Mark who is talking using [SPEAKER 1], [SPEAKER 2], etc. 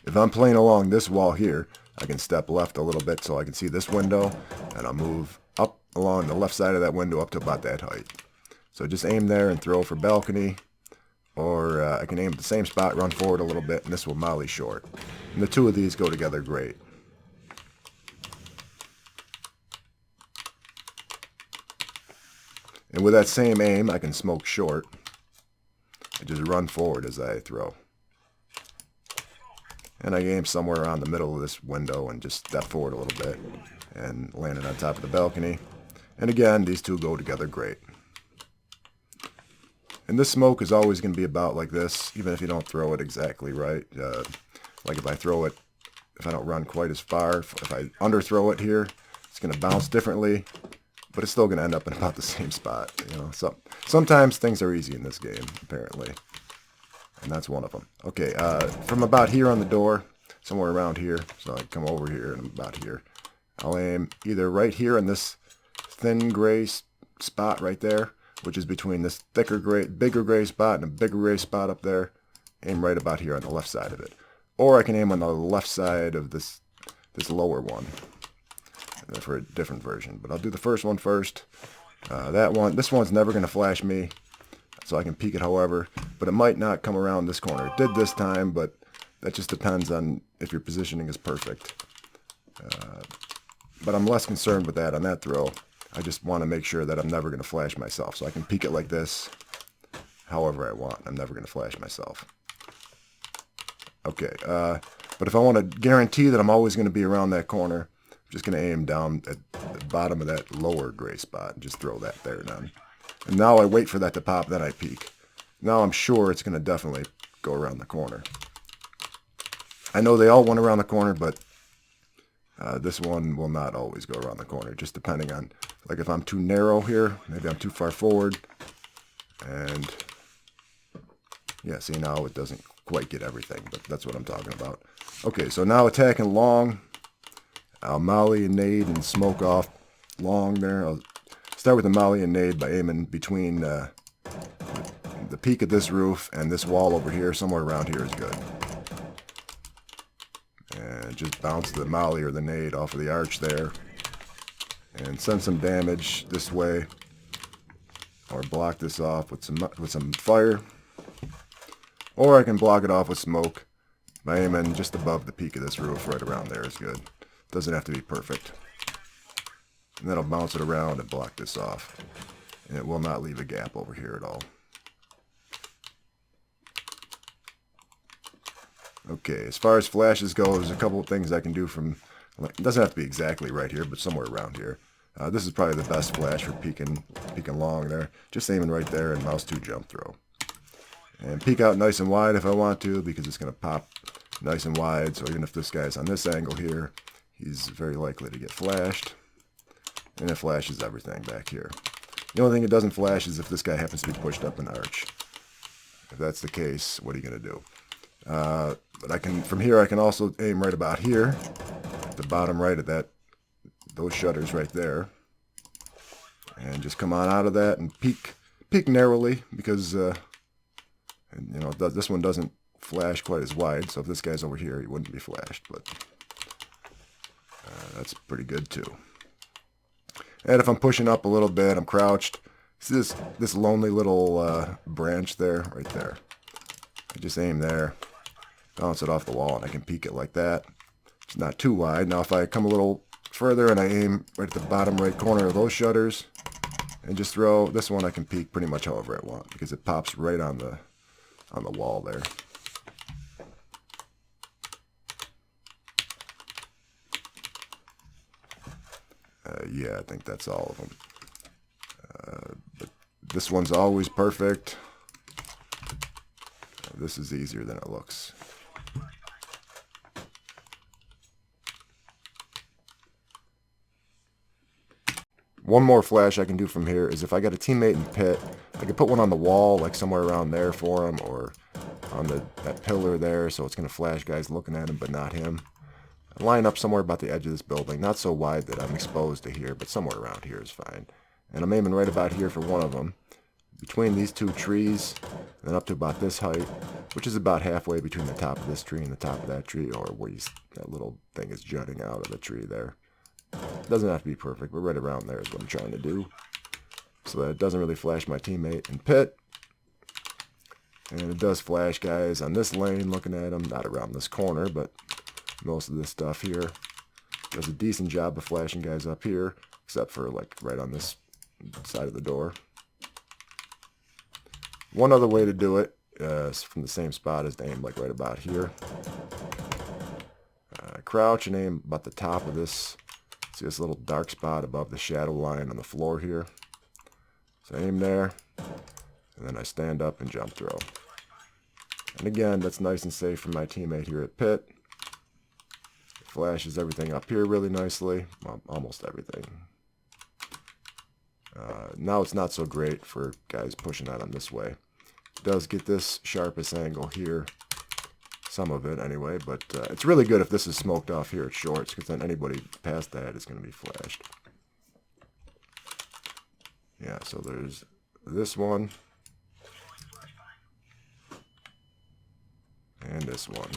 [SPEAKER 1] If I'm playing along this wall here, I can step left a little bit so I can see this window, and I'll move up along the left side of that window up to about that height. So just aim there and throw for balcony, or I can aim at the same spot, run forward a little bit, and this will molly short. And the two of these go together great. And with that same aim, I can smoke short. I just run forward as I throw. And I aim somewhere around the middle of this window and just step forward a little bit and land it on top of the balcony. And again, these two go together great. And this smoke is always going to be about like this, even if you don't throw it exactly right. Like if I throw it, if I don't run quite as far, if I underthrow it here, it's going to bounce differently, but it's still going to end up in about the same spot. You know, so sometimes things are easy in this game, apparently, and that's one of them. Okay, from about here on the door, somewhere around here, so I come over here and about here, I'll aim either right here in this thin gray spot right there, which is between this thicker gray, bigger gray spot and a bigger gray spot up there. Aim right about here on the left side of it. Or I can aim on the left side of this lower one for a different version. But I'll do the first one first. This one's never going to flash me, so I can peek it however, but it might not come around this corner. It did this time, but that just depends on if your positioning is perfect. But I'm less concerned with that on that throw. I just want to make sure that I'm never going to flash myself. So I can peek it like this, however I want. I'm never going to flash myself. Okay, but if I want to guarantee that I'm always going to be around that corner, I'm just going to aim down at the bottom of that lower gray spot and just throw that there down. And now I wait for that to pop, then I peek. Now I'm sure it's going to definitely go around the corner. I know they all went around the corner, but this one will not always go around the corner, just depending on, like if I'm too narrow here, maybe I'm too far forward, and yeah, see now it doesn't quite get everything, but that's what I'm talking about. Okay, so now attacking long, I'll molly and nade and smoke off long there. I'll start with the molly and nade by aiming between the peak of this roof and this wall over here, somewhere around here is good. And just bounce the molly or the nade off of the arch there and send some damage this way, or block this off with some fire, or I can block it off with smoke by aiming just above the peak of this roof. Right around there is good. Doesn't have to be perfect. And then I'll bounce it around and block this off, and it will not leave a gap over here at all. Okay, as far as flashes go, there's a couple of things I can do from, it doesn't have to be exactly right here, but somewhere around here. This is probably the best flash for peeking long there. Just aiming right there and mouse 2 jump throw. And peek out nice and wide if I want to, because it's going to pop nice and wide, so even if this guy's on this angle here, he's very likely to get flashed. And it flashes everything back here. The only thing it doesn't flash is if this guy happens to be pushed up an arch. If that's the case, what are you going to do? But I can, from here, I can also aim right about here, at the bottom right of those shutters right there, and just come on out of that and peek narrowly, because this one doesn't flash quite as wide. So if this guy's over here, he wouldn't be flashed, but that's pretty good too. And if I'm pushing up a little bit, I'm crouched. See this lonely little branch there, right there. I just aim there, bounce it off the wall, and I can peek it like that. It's not too wide. Now if I come a little further and I aim right at the bottom right corner of those shutters and just throw this one, I can peek pretty much however I want, because it pops right on the wall there. Yeah, I think that's all of them. But this one's always perfect. This is easier than it looks. One more flash I can do from here is if I got a teammate in pit, I can put one on the wall, like somewhere around there for him, or on that pillar there, so it's going to flash guys looking at him, but not him. Line up somewhere about the edge of this building, not so wide that I'm exposed to here, but somewhere around here is fine. And I'm aiming right about here for one of them. between these two trees, and then up to about this height, which is about halfway between the top of this tree and the top of that tree, or where that little thing is jutting out of the tree there. Doesn't have to be perfect, but right around there is what I'm trying to do, so that it doesn't really flash my teammate in pit. And it does flash guys on this lane, looking at them, not around this corner, but most of this stuff here. Does a decent job of flashing guys up here, except for like right on this side of the door. One other way to do it from the same spot is to aim like right about here. Crouch and aim about the top of this. See this little dark spot above the shadow line on the floor here. So aim there, and then I stand up and jump throw. And again, that's nice and safe for my teammate here at pit. Flashes everything up here really nicely. Well, almost everything. Now it's not so great for guys pushing at him this way. It does get this sharpest angle here. Some of it anyway, but it's really good if this is smoked off here at shorts, because then anybody past that is going to be flashed. Yeah, so there's this one. And this one.